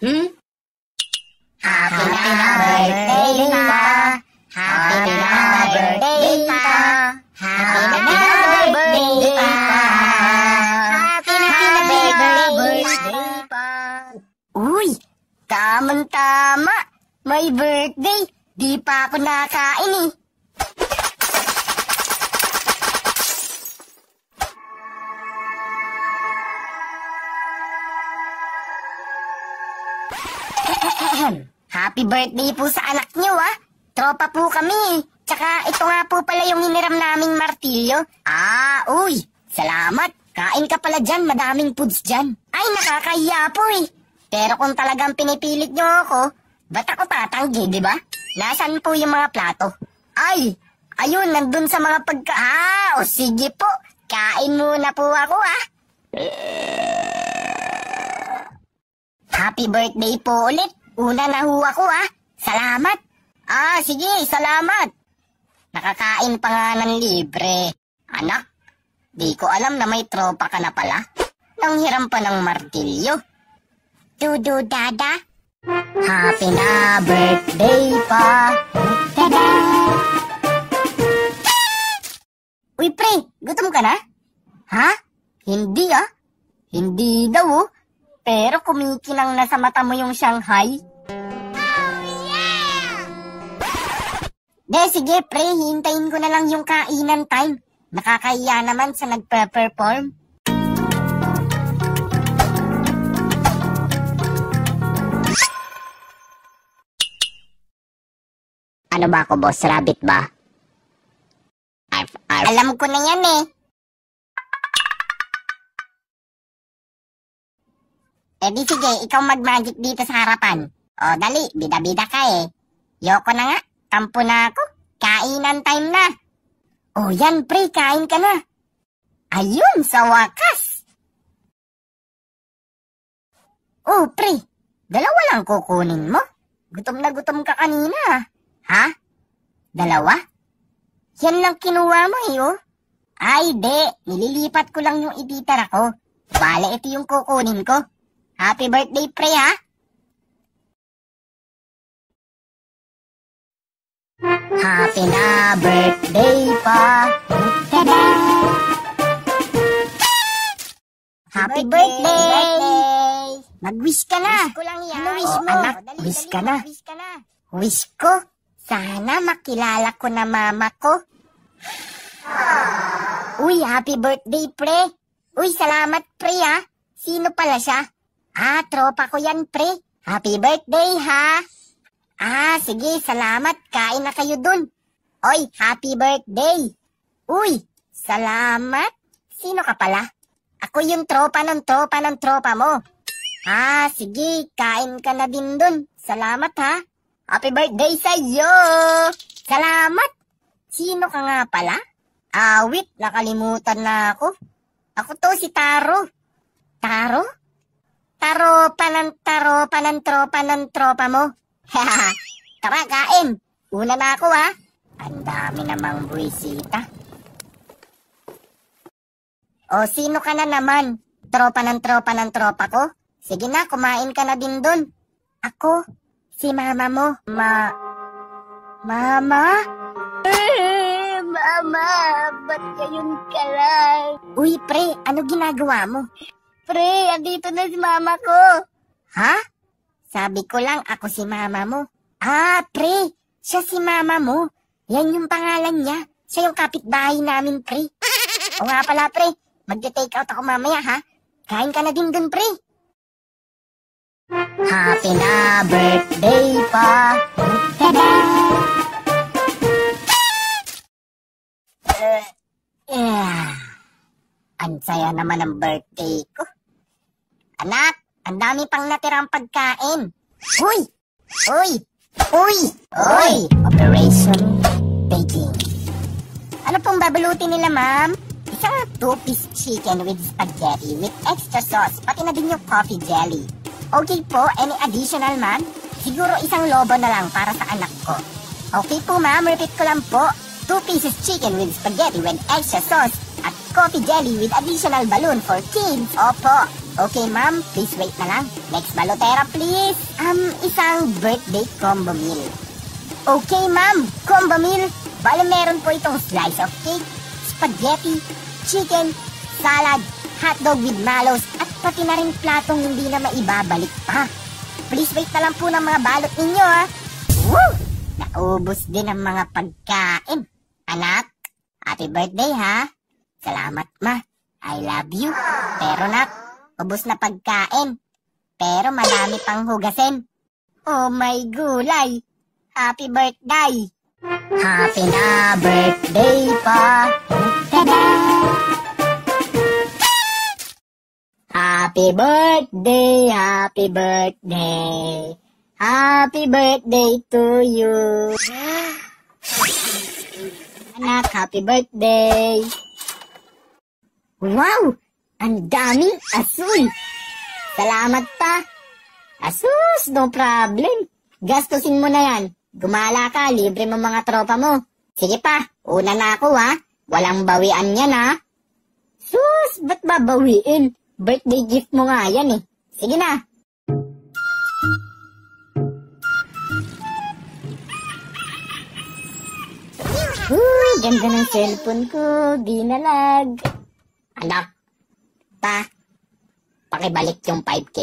Happy birthday pa! Happy birthday pa! Happy birthday pa! Happy birthday pa! Uy! Tamang-tama! May birthday! Di pa ako nakain eh! Happy birthday po sa anak niyo ah! Tropa po kami. Tsaka ito nga po pala yung hiniram naming martilyo. Uy! Salamat! Kain ka pala dyan, madaming foods dyan. Ay, nakakahiya po eh. Pero kung talagang pinipilit niyo ako, ba't ako tatanggi, di ba? Nasaan po yung mga plato? Ay! Ayun, nandun sa mga o sige po. Kain muna po ako ah. Happy birthday po ulit. Una na ho ako ah. Salamat. Sige, salamat. Nakakain pa nga ng libre. Anak, di ko alam na may tropa ka na pala. Nanghiram pa ng martilyo. Dudu dada. Happy na birthday pa. Tada! Uy pre, gutom ka na? Ha? Hindi ah. Hindi daw oh. Pero kumikinang na sa mata mo yung Shanghai. Sige pre, hintayin ko na lang yung kainan time. Nakakahiya naman sa nagpe-perform. Ano ba ako, boss? Rabbit ba? Alam ko na yan eh. Di sige, ikaw mag-magic dito sa harapan. Dali, bida-bida ka eh. Yoko na nga. Tampo na ako. Kainan time na. Yan pre, kain ka na. Ayun, sa wakas. Pre, dalawa lang kukunin mo. Gutom na gutom ka kanina. Ha? Dalawa? Yan lang kinuha mo eh oh. Ay, de. Nililipat ko lang yung ititara ko. Bale, ito yung kukunin ko. Happy birthday pre ha? Happy na birthday pa. Tada! Happy birthday! Mag-wish ka na. Wish ko lang yan. Ano wish mo? Anak, wish ka na. Wish ko? Sana makilala ko na mama ko. Uy, happy birthday pre. Uy, salamat pre ha. Sino pala siya? Tropa ko yan pre. Happy birthday ha. Sige, salamat. Kain na kayo dun. Oy, happy birthday. Uy, salamat. Sino ka pala? Ako yung tropa ng tropa mo. Sige, kain ka na din dun. Salamat ha. Happy birthday sa'yo. Salamat. Sino ka nga pala? Wait, nakalimutan na ako. Ako to si Taro. Taro? Taropa ng tropa mo. Tara, kain. Una na ako ha. Ang dami namang buwisita. Sino ka na naman? Tropa ng tropa ko? Sige na, kumain ka na din dun. Ako, si mama mo. Mama? Mama, ba't gayon ka lang? Uy, pre, ano ginagawa mo? Pre, andito na si mama ko. Ha? Sabi ko lang, ako si mama mo. Pre, siya si mama mo. Yan yung pangalan niya. Siya yung kapitbahay namin, pre. O nga pala, pre, mag-take out ako mamaya, ha? Kain ka na din dun, pre. Happy na birthday pa. Tada! Ang saya naman ang birthday ko. Anak, ang dami pang natirang pagkain. Uy! Operation Baking. Ano pong babalutin nila, ma'am? Isang 2-piece chicken with spaghetti with extra sauce, pati na din yung coffee jelly. Okay po, any additional, ma'am? Siguro isang lobo na lang para sa anak ko. Okay po, ma'am, repeat ko lang po. 2 pieces chicken with spaghetti with extra sauce at coffee jelly with additional balloon for kids. Opo. Okay, ma'am. Please wait na lang. Next balotera, please. Isang birthday combo meal. Okay, ma'am. Combo meal. Bale, meron po itong slice of cake, spaghetti, chicken, salad, hotdog with malos, at pati na rin platong hindi na maibabalik pa. Please wait na lang po ng mga balot ninyo, ha. Woo! Naubos din ang mga pagkain. Anak, happy birthday, ha. Salamat, ma. I love you. Pero, nak, ubos na pagkain. Pero madami pang hugasin. Oh my gulay. Happy birthday. Happy na birthday pa. Tada! Happy birthday, happy birthday. Happy birthday to you. Anak, happy birthday. Wow! Ang daming asul. Salamat pa. Asus, no problem. Gastusin mo na yan. Gumala ka, libre mo mga tropa mo. Sige pa, una na ako ha. Walang bawian yan ha. Sus, ba't babawiin? Birthday gift mo nga yan eh. Sige na. Ganda ng cellphone ko. Di nalag. Anak, pa, pakibalik yung 5K.